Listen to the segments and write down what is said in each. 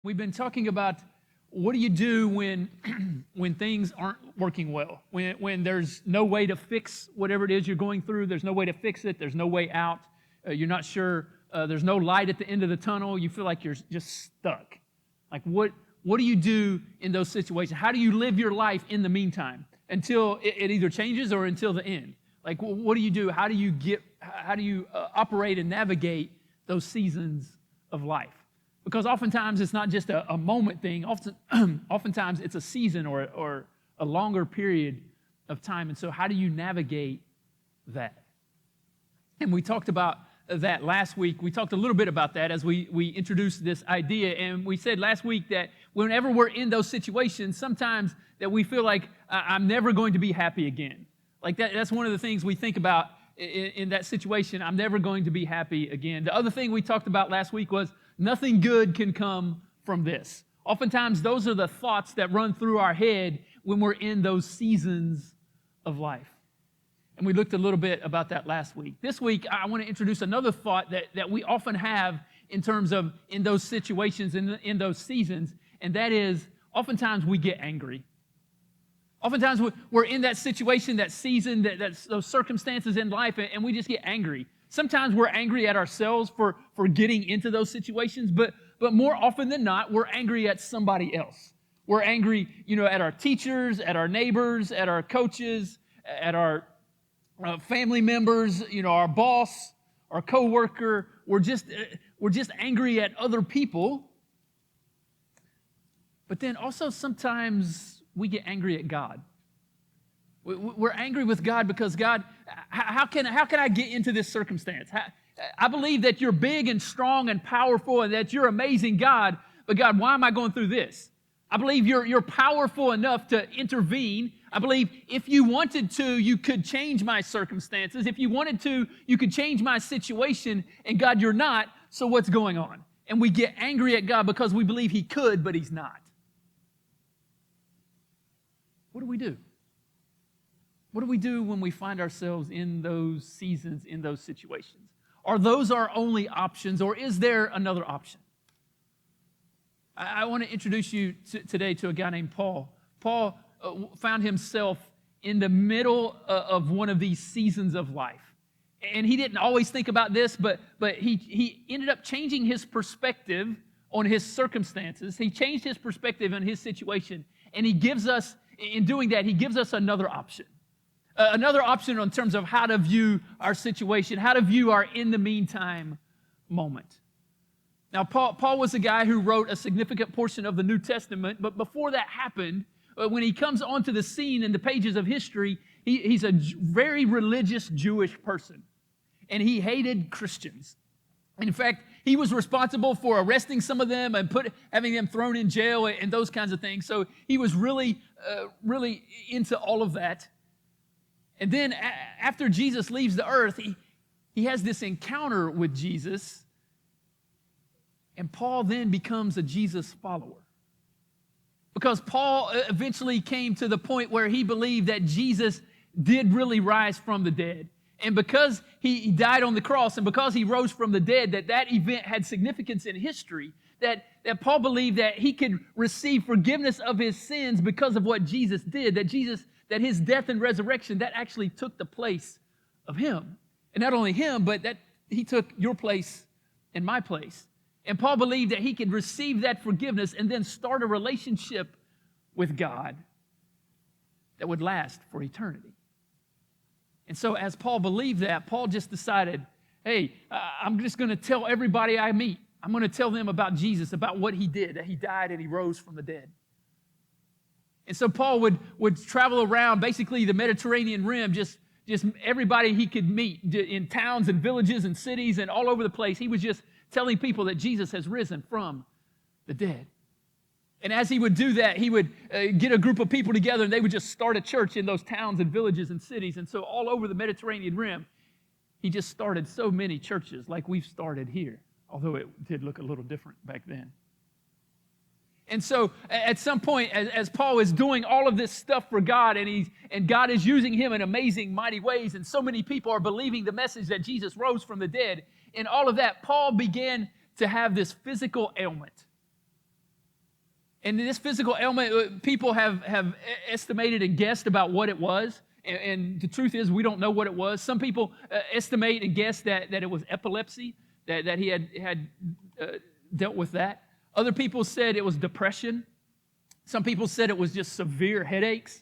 We've been talking about what do you do when when things aren't working well, when there's no way to fix whatever it is you're going through, there's no way to fix it, there's no way out, you're not sure, there's no light at the end of the tunnel, you feel like you're just stuck. Like what do you do in those situations? How do you live your life in the meantime until it either changes or until the end? Like what do you do? How do you operate and navigate those seasons of life? Because oftentimes it's not just a moment thing. Oftentimes it's a season or a longer period of time. And so how do you navigate that? And we talked about that last week. We talked a little bit about that as we introduced this idea. And we said last week that whenever we're in those situations, sometimes that we feel like I'm never going to be happy again. Like that's one of the things we think about in that situation. I'm never going to be happy again. The other thing we talked about last week was nothing good can come from this. Oftentimes, those are the thoughts that run through our head when we're in those seasons of life. And we looked a little bit about that last week. This week, I want to introduce another thought that we often have in terms of in those situations, in those seasons, and that is oftentimes we get angry. Oftentimes, we're in that situation, that season, those circumstances in life, and we just get angry. Sometimes we're angry at ourselves for getting into those situations, but more often than not, we're angry at somebody else. We're angry, at our teachers, at our neighbors, at our coaches, at our family members, our boss, our coworker. We're just angry at other people. But then also sometimes we get angry at God. We're angry with God because God, how can I get into this circumstance? I believe that you're big and strong and powerful and that you're amazing, God, but God, why am I going through this? I believe you're powerful enough to intervene. I believe if you wanted to, you could change my circumstances. If you wanted to, you could change my situation, and God, you're not, so what's going on? And we get angry at God because we believe He could, but He's not. What do we do? What do we do when we find ourselves in those seasons, in those situations? Are those our only options, or is there another option? I want to introduce you today to a guy named Paul. Paul found himself in the middle of one of these seasons of life. And he didn't always think about this, but he ended up changing his perspective on his circumstances. He changed his perspective on his situation, and he gives us, in doing that, he gives us another option. Another option in terms of how to view our situation, how to view our in the meantime moment. Now, Paul was a guy who wrote a significant portion of the New Testament, but before that happened, when he comes onto the scene in the pages of history, he's a very religious Jewish person, and he hated Christians. In fact, he was responsible for arresting some of them and having them thrown in jail and those kinds of things. So he was really into all of that. And then after Jesus leaves the earth, he has this encounter with Jesus, and Paul then becomes a Jesus follower. Because Paul eventually came to the point where he believed that Jesus did really rise from the dead. And because he died on the cross and because he rose from the dead, that event had significance in history, that Paul believed that he could receive forgiveness of his sins because of what Jesus did, that his death and resurrection, that actually took the place of him. And not only him, but that he took your place and my place. And Paul believed that he could receive that forgiveness and then start a relationship with God that would last for eternity. And so as Paul believed that, Paul just decided, hey, I'm just going to tell everybody I meet. I'm going to tell them about Jesus, about what he did, that he died and he rose from the dead. And so Paul would travel around basically the Mediterranean rim, just everybody he could meet in towns and villages and cities and all over the place. He was just telling people that Jesus has risen from the dead. And as he would do that, he would get a group of people together and they would just start a church in those towns and villages and cities. And so all over the Mediterranean rim, he just started so many churches like we've started here, although it did look a little different back then. And so at some point, as Paul is doing all of this stuff for God, and God is using him in amazing, mighty ways, and so many people are believing the message that Jesus rose from the dead, in all of that, Paul began to have this physical ailment. And this physical ailment, people have estimated and guessed about what it was. And the truth is, we don't know what it was. Some people estimate and guess that it was epilepsy, that he had dealt with that. Other people said it was depression. Some people said it was just severe headaches.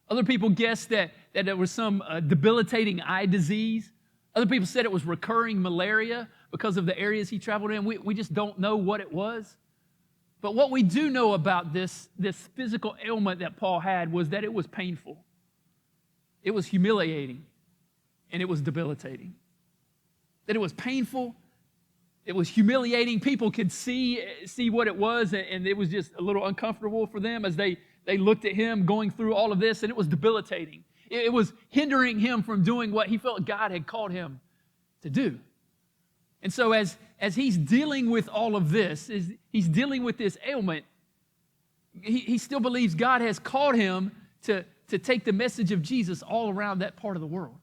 Other people guessed that there was some debilitating eye disease. Other people said it was recurring malaria because of the areas he traveled in. We just don't know what it was. But what we do know about this physical ailment that Paul had was that it was painful. It was humiliating, and it was debilitating. That it was painful, it was humiliating. People could see what it was, and it was just a little uncomfortable for them as they looked at him going through all of this, and it was debilitating. It was hindering him from doing what he felt God had called him to do. And so as he's dealing with all of this, as he's dealing with this ailment, he still believes God has called him to take the message of Jesus all around that part of the world.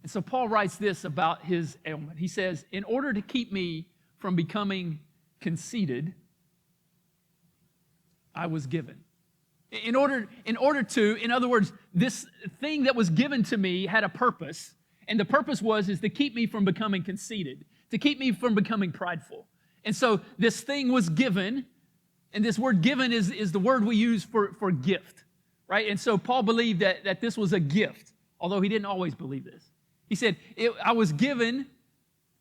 And so Paul writes this about his ailment. He says, in order to keep me from becoming conceited, I was given. In other words, this thing that was given to me had a purpose, and the purpose is to keep me from becoming conceited, to keep me from becoming prideful. And so this thing was given, and this word given is the word we use for gift, right? And so Paul believed that this was a gift, although he didn't always believe this. He said, I was given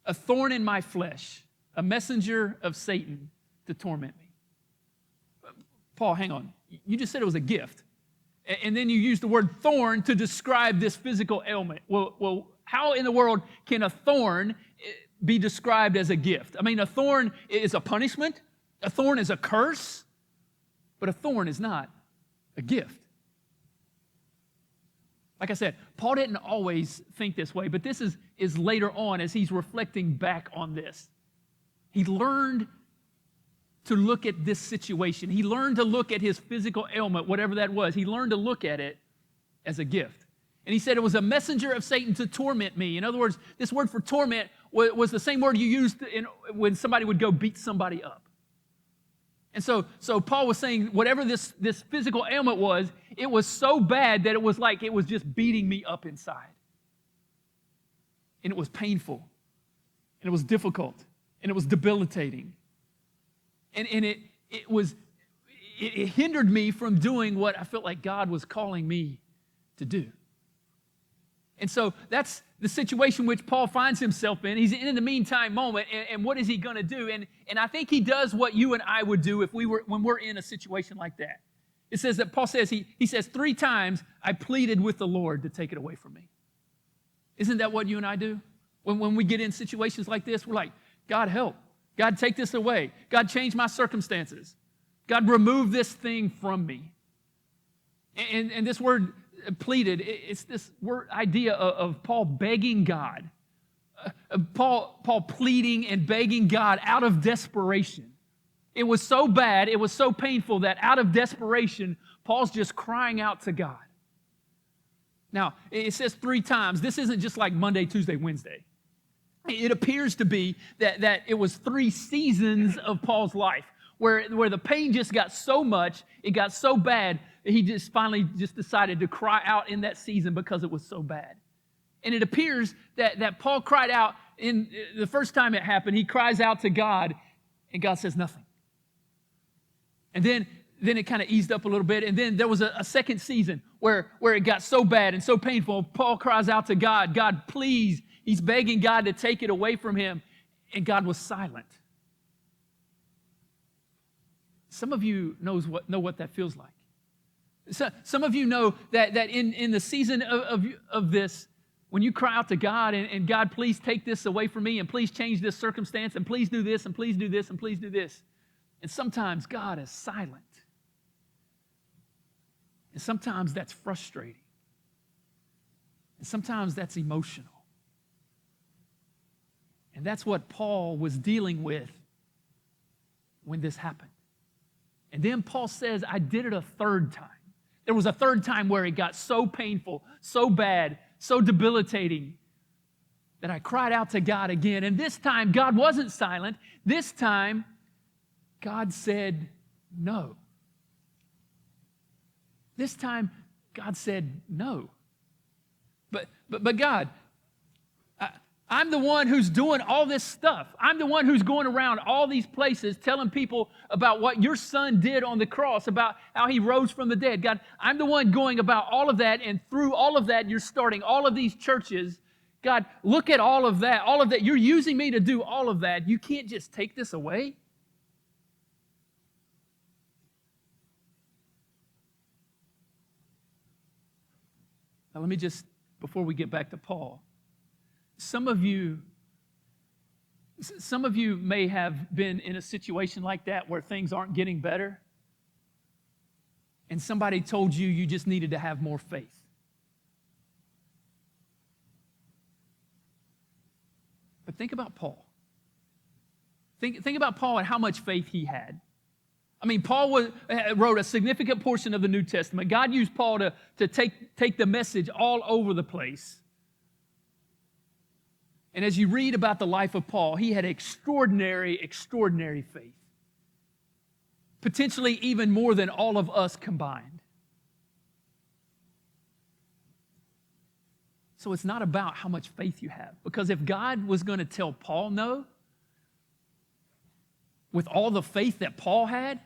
a thorn in my flesh, a messenger of Satan to torment me. Paul, hang on. You just said it was a gift. And then you used the word thorn to describe this physical ailment. Well, how in the world can a thorn be described as a gift? I mean, a thorn is a punishment. A thorn is a curse. But a thorn is not a gift. Like I said, Paul didn't always think this way, but this is later on as he's reflecting back on this. He learned to look at this situation. He learned to look at his physical ailment, whatever that was. He learned to look at it as a gift. And he said it was a messenger of Satan to torment me. In other words, this word for torment was the same word you used when somebody would go beat somebody up. And so Paul was saying whatever this physical ailment was, it was so bad that it was like it was just beating me up inside. And it was painful. And it was difficult. And it was debilitating. And it hindered me from doing what I felt like God was calling me to do. And so that's the situation which Paul finds himself in. He's in the meantime moment, and what is he going to do? And I think he does what you and I would do when we're in a situation like that. It says that Paul says, he says 3 times, I pleaded with the Lord to take it away from me. Isn't that what you and I do? When we get in situations like this, we're like, God help. God take this away. God change my circumstances. God remove this thing from me. And this word pleaded, it's this word idea of Paul begging God. Paul pleading and begging God out of desperation. It was so bad, it was so painful that out of desperation, Paul's just crying out to God. Now, it says 3 times. This isn't just like Monday, Tuesday, Wednesday. It appears to be that it was 3 seasons of Paul's life where the pain just got so much, it got so bad, he just finally just decided to cry out in that season because it was so bad. And it appears that Paul cried out in the first time it happened, he cries out to God, and God says nothing. And then it kind of eased up a little bit, and then there was a second season where it got so bad and so painful. Paul cries out to God, God, please. He's begging God to take it away from him, and God was silent. Some of you know what that feels like. So, some of you know that in the season of this, when you cry out to God and God, please take this away from me, and please change this circumstance, and please do this, and please do this, and please do this. And sometimes God is silent. And sometimes that's frustrating. And sometimes that's emotional. And that's what Paul was dealing with when this happened. And then Paul says, I did it a 3rd time. There was a 3rd time where it got so painful, so bad, so debilitating that I cried out to God again. And this time, God wasn't silent. This time, God said no. This time, God said no. But God, I'm the one who's doing all this stuff. I'm the one who's going around all these places telling people about what your son did on the cross, about how he rose from the dead. God, I'm the one going about all of that, and through all of that, you're starting all of these churches. God, look at all of that. All of that. You're using me to do all of that. You can't just take this away. Now, let me just, before we get back to Paul, some of you may have been in a situation like that where things aren't getting better, and somebody told you you just needed to have more faith. But think about Paul. Think about Paul and how much faith he had. I mean, Paul wrote a significant portion of the New Testament. God used Paul to take the message all over the place. And as you read about the life of Paul, he had extraordinary faith. Potentially even more than all of us combined. So it's not about how much faith you have. Because if God was going to tell Paul no, with all the faith that Paul had,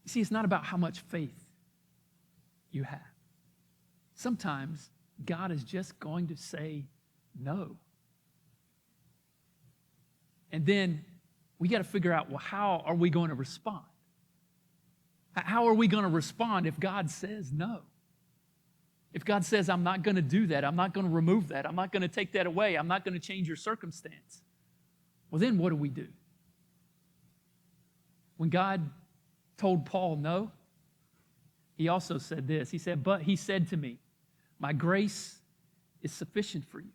you see, it's not about how much faith you have. Sometimes God is just going to say no. And then we got to figure out, well, how are we going to respond? How are we going to respond if God says no? If God says, I'm not going to do that, I'm not going to remove that, I'm not going to take that away, I'm not going to change your circumstance, well, then what do? When God told Paul no, he also said this. He said, but he said to me, my grace is sufficient for you.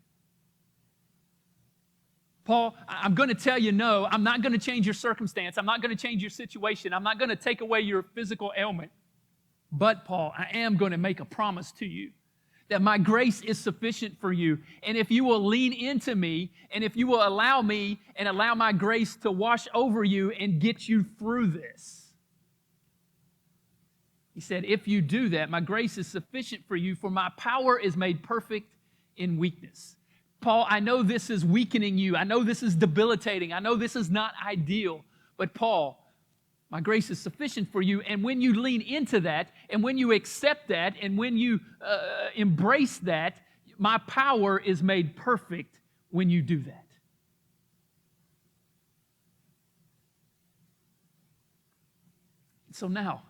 Paul, I'm going to tell you no. I'm not going to change your circumstance. I'm not going to change your situation. I'm not going to take away your physical ailment. But, Paul, I am going to make a promise to you that my grace is sufficient for you. And if you will lean into me, and if you will allow me and allow my grace to wash over you and get you through this. He said, if you do that, my grace is sufficient for you, for my power is made perfect in weakness. Paul, I know this is weakening you. I know this is debilitating. I know this is not ideal. But Paul, my grace is sufficient for you. And when you lean into that, and when you accept that, and when you embrace that, my power is made perfect when you do that. So now,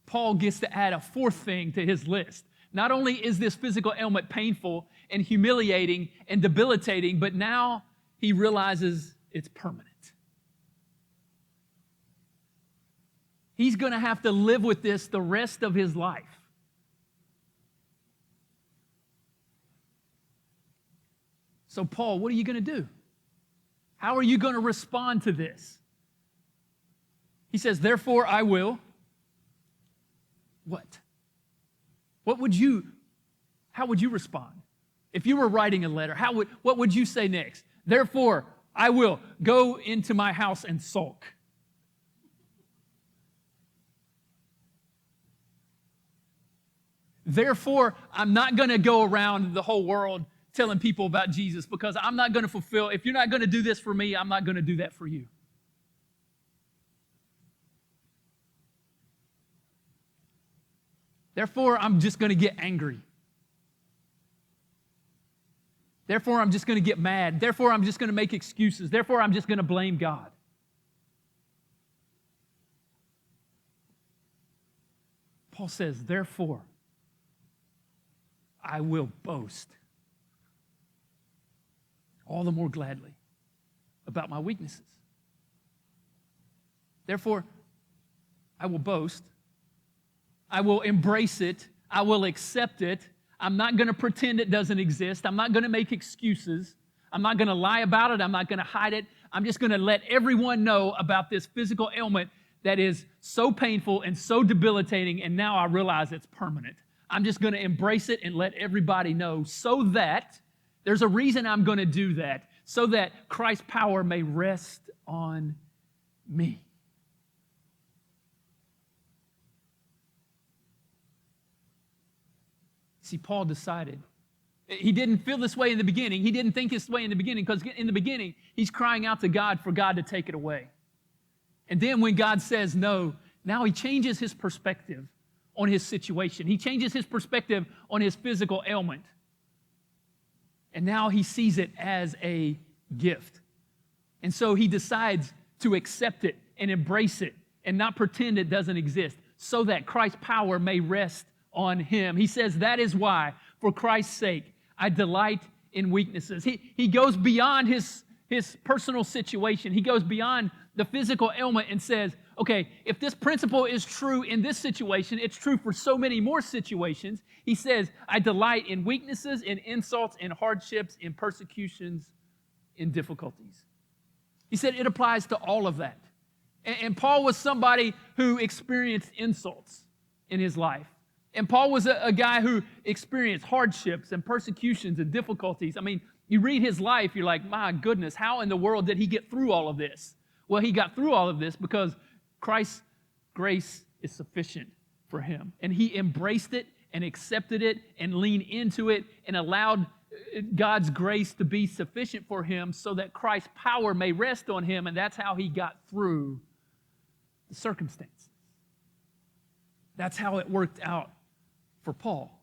Paul gets to add a fourth thing to his list. Not only is this physical ailment painful and humiliating and debilitating, but now he realizes it's permanent. He's going to have to live with this the rest of his life. So, Paul, what are you going to do? How are you going to respond to this? He says, therefore I will. What? How would you respond? If you were writing a letter, what would you say next? Therefore, I will go into my house and sulk. Therefore, I'm not going to go around the whole world telling people about Jesus because I'm not going to fulfill. If you're not going to do this for me, I'm not going to do that for you. Therefore, I'm just going to get angry. Therefore, I'm just going to get mad. Therefore, I'm just going to make excuses. Therefore, I'm just going to blame God. Paul says, therefore, I will boast all the more gladly about my weaknesses. Therefore, I will boast. I will embrace it. I will accept it. I'm not going to pretend it doesn't exist. I'm not going to make excuses. I'm not going to lie about it. I'm not going to hide it. I'm just going to let everyone know about this physical ailment that is so painful and so debilitating, and now I realize it's permanent. I'm just going to embrace it and let everybody know so that there's a reason I'm going to do that, so that Christ's power may rest on me. See, Paul decided. He didn't feel this way in the beginning. He didn't think this way in the beginning, because in the beginning, he's crying out to God for God to take it away. And then when God says no, now he changes his perspective on his situation. He changes his perspective on his physical ailment. And now he sees it as a gift. And so he decides to accept it and embrace it and not pretend it doesn't exist, so that Christ's power may rest on him. He says, that is why, for Christ's sake, I delight in weaknesses. He goes beyond his personal situation. He goes beyond the physical ailment and says, okay, if this principle is true in this situation, it's true for so many more situations. He says, I delight in weaknesses, in insults, in hardships, in persecutions, in difficulties. He said it applies to all of that. And Paul was somebody who experienced insults in his life. And Paul was a guy who experienced hardships and persecutions and difficulties. I mean, you read his life, you're like, my goodness, how in the world did he get through all of this? Well, he got through all of this because Christ's grace is sufficient for him. And he embraced it and accepted it and leaned into it and allowed God's grace to be sufficient for him so that Christ's power may rest on him. And that's how he got through the circumstances. That's how it worked out for Paul.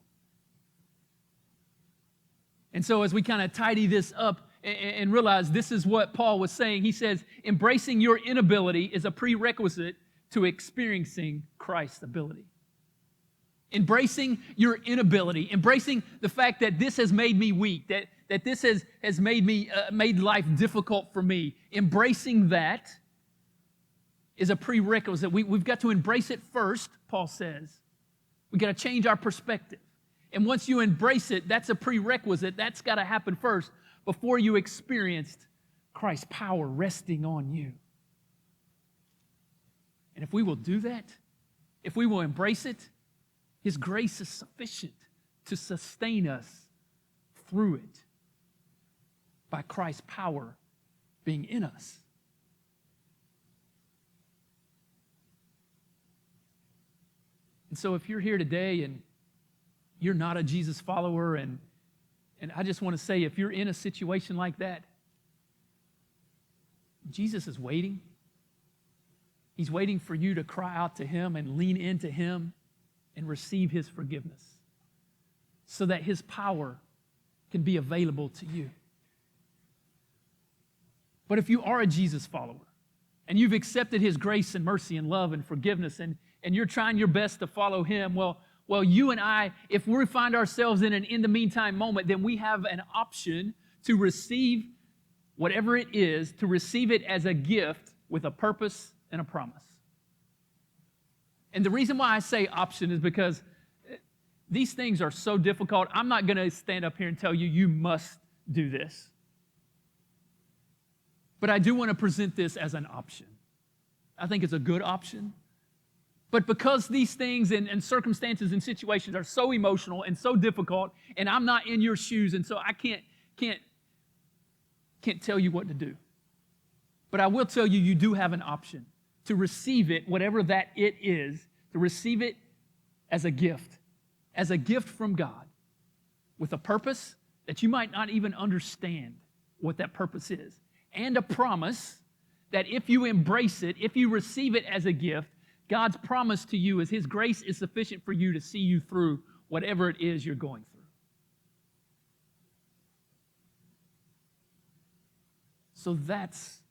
And so as we kind of tidy this up and realize this is what Paul was saying, he says, embracing your inability is a prerequisite to experiencing Christ's ability. Embracing your inability, embracing the fact that this has made me weak, that this has made life difficult for me. Embracing that is a prerequisite. We've got to embrace it first, Paul says. We've got to change our perspective. And once you embrace it, that's a prerequisite. That's got to happen first before you experienced Christ's power resting on you. And if we will do that, if we will embrace it, His grace is sufficient to sustain us through it by Christ's power being in us. And so if you're here today and you're not a Jesus follower, and I just want to say, if you're in a situation like that, Jesus is waiting. He's waiting for you to cry out to Him and lean into Him and receive His forgiveness so that His power can be available to you. But if you are a Jesus follower and you've accepted His grace and mercy and love and forgiveness, and you're trying your best to follow Him, well, you and I, if we find ourselves in an in the meantime moment, then we have an option to receive whatever it is, to receive it as a gift with a purpose and a promise. And the reason why I say option is because these things are so difficult. I'm not going to stand up here and tell you, you must do this. But I do want to present this as an option. I think it's a good option. But because these things and circumstances and situations are so emotional and so difficult, and I'm not in your shoes, and so I can't tell you what to do. But I will tell you, you do have an option to receive it, whatever that it is, to receive it as a gift from God, with a purpose that you might not even understand what that purpose is, and a promise that if you embrace it, if you receive it as a gift, God's promise to you is His grace is sufficient for you to see you through whatever it is you're going through. So that's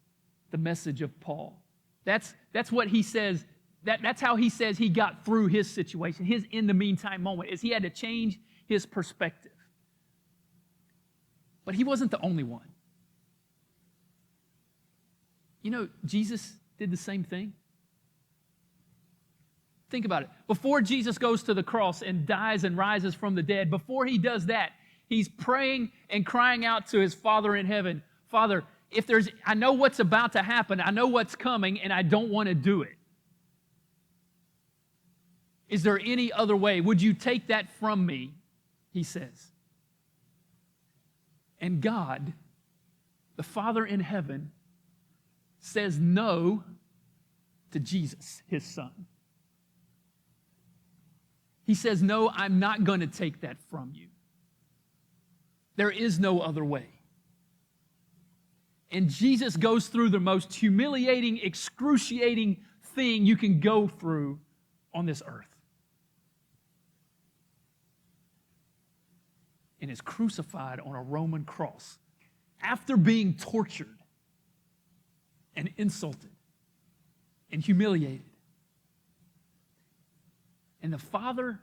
the message of Paul. That's what he says. That's how he says he got through his situation, his in the meantime moment, is he had to change his perspective. But he wasn't the only one. You know, Jesus did the same thing. Think about it. Before Jesus goes to the cross and dies and rises from the dead, before he does that, he's praying and crying out to his Father in heaven, Father, I know what's about to happen, I know what's coming, and I don't want to do it. Is there any other way? Would you take that from me? He says. And God, the Father in heaven, says no to Jesus, his Son. He says, no, I'm not going to take that from you. There is no other way. And Jesus goes through the most humiliating, excruciating thing you can go through on this earth. And is crucified on a Roman cross after being tortured and insulted and humiliated. And the Father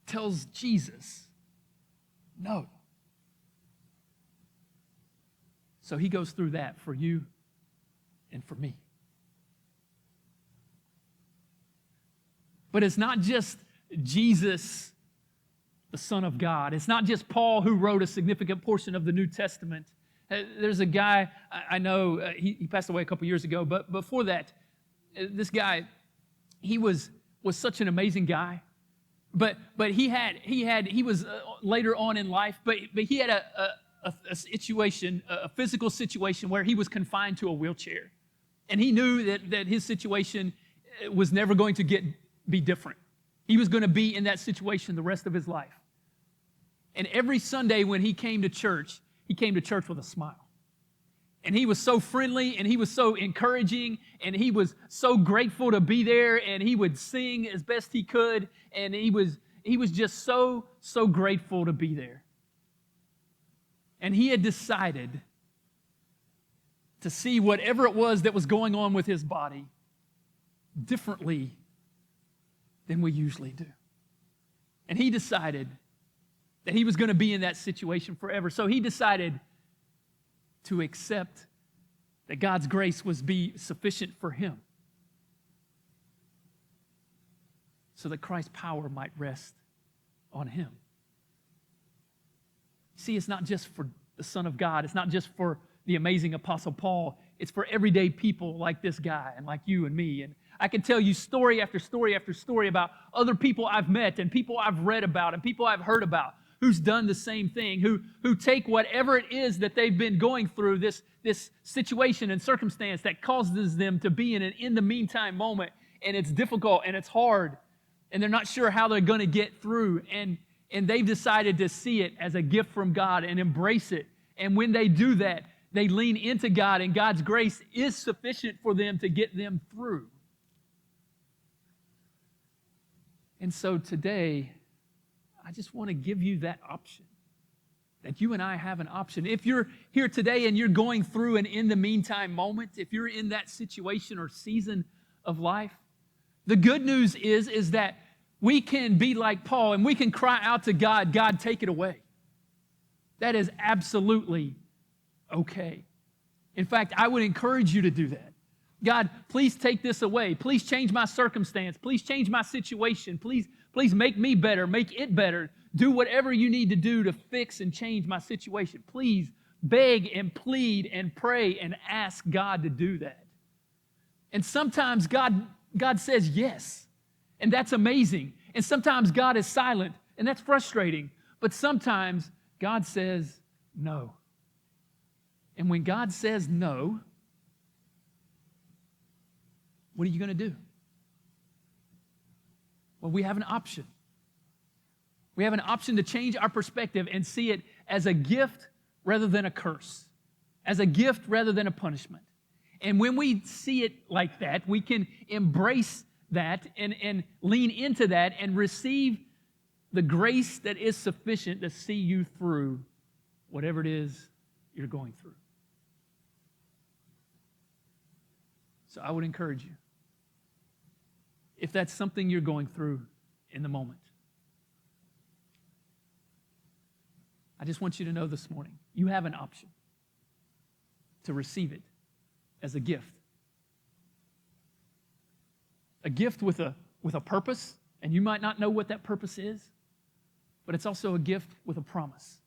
tells Jesus, no. So he goes through that for you and for me. But it's not just Jesus, the Son of God. It's not just Paul who wrote a significant portion of the New Testament. There's a guy I know, he passed away a couple years ago, but before that, this guy, he was such an amazing guy. But he was later on in life, but he had a situation, a physical situation where he was confined to a wheelchair. And he knew that his situation was never going to be different. He was going to be in that situation the rest of his life. And every Sunday when he came to church with a smile. And he was so friendly, and he was so encouraging, and he was so grateful to be there, and he would sing as best he could, and he was just so grateful to be there. And he had decided to see whatever it was that was going on with his body differently than we usually do. And he decided that he was going to be in that situation forever. So he decided to accept that God's grace was be sufficient for him, so that Christ's power might rest on him. See, it's not just for the Son of God. It's not just for the amazing Apostle Paul. It's for everyday people like this guy and like you and me. And I can tell you story after story after story about other people I've met and people I've read about and people I've heard about who's done the same thing, who take whatever it is that they've been going through, this situation and circumstance that causes them to be in an in the meantime moment, and it's difficult and it's hard, and they're not sure how they're going to get through, and they've decided to see it as a gift from God and embrace it. And when they do that, they lean into God, and God's grace is sufficient for them to get them through. And so today, I just want to give you that option, that you and I have an option. If you're here today and you're going through an in the meantime moment, if you're in that situation or season of life, the good news is that we can be like Paul and we can cry out to God, God, take it away. That is absolutely okay. In fact, I would encourage you to do that. God, please take this away. Please change my circumstance. Please change my situation. Please make me better. Make it better. Do whatever you need to do to fix and change my situation. Please beg and plead and pray and ask God to do that. And sometimes God says yes, and that's amazing. And sometimes God is silent, and that's frustrating. But sometimes God says no. And when God says no, what are you going to do? Well, we have an option. We have an option to change our perspective and see it as a gift rather than a curse, as a gift rather than a punishment. And when we see it like that, we can embrace that and lean into that and receive the grace that is sufficient to see you through whatever it is you're going through. So I would encourage you, if that's something you're going through in the moment, I just want you to know this morning, you have an option to receive it as a gift. A gift with a purpose, and you might not know what that purpose is, but it's also a gift with a promise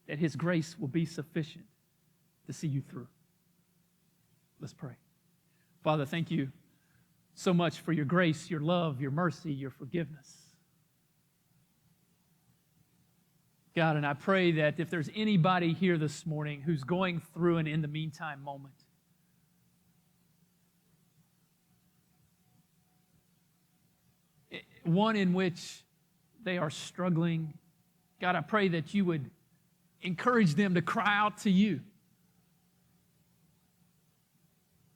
that His grace will be sufficient to see you through. Let's pray. Father, thank you so much for your grace, your love, your mercy, your forgiveness. God, and I pray that if there's anybody here this morning who's going through an in the meantime moment, one in which they are struggling. God, I pray that you would encourage them to cry out to you.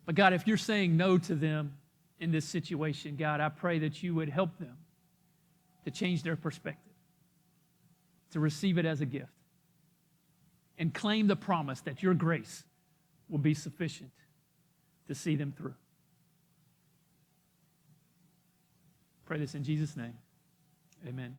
But God, if you're saying no to them in this situation, God, I pray that you would help them to change their perspective, to receive it as a gift, and claim the promise that your grace will be sufficient to see them through. Pray this in Jesus' name. Amen.